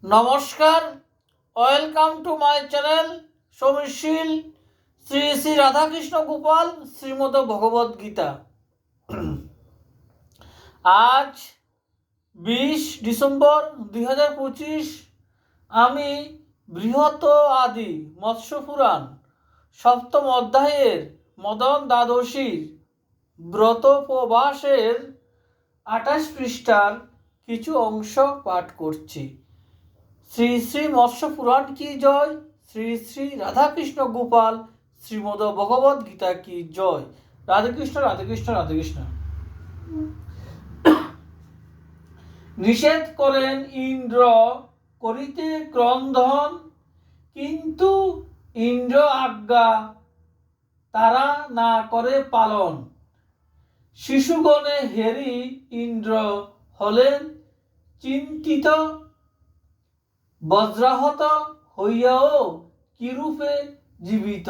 নমস্কার, welcome to my channel Samirshil Shri Shri Radhakrishna Gopal Shrimad Bhagavad Gita. আজ 20 December 2025। আমি বৃহৎ আদি মৎস্য পুরাণ সপ্তম অধ্যায়ের মদন দ্বাদশীর ব্রতোপবাসের 28 পৃষ্ঠার কিছু অংশ পাঠ করছি। শ্রী শ্রী মৎস্য পুরাণ কি জয়, শ্রী শ্রী রাধাকৃষ্ণ গোপাল শ্রীমদ ভগবদ গীতা কি জয়। রাধেকৃষ্ণ রাধেকৃষ্ণ রাধেকৃষ্ণ। নিষেধ করেন ইন্দ্র করিতে ক্রন্দন, কিন্তু ইন্দ্র আজ্ঞা তারা না করে পালন। শিশুগণে হেরি ইন্দ্র হলেন চিন্তিত, বজ্রাহত হইয়াও কিরূপে জীবিত।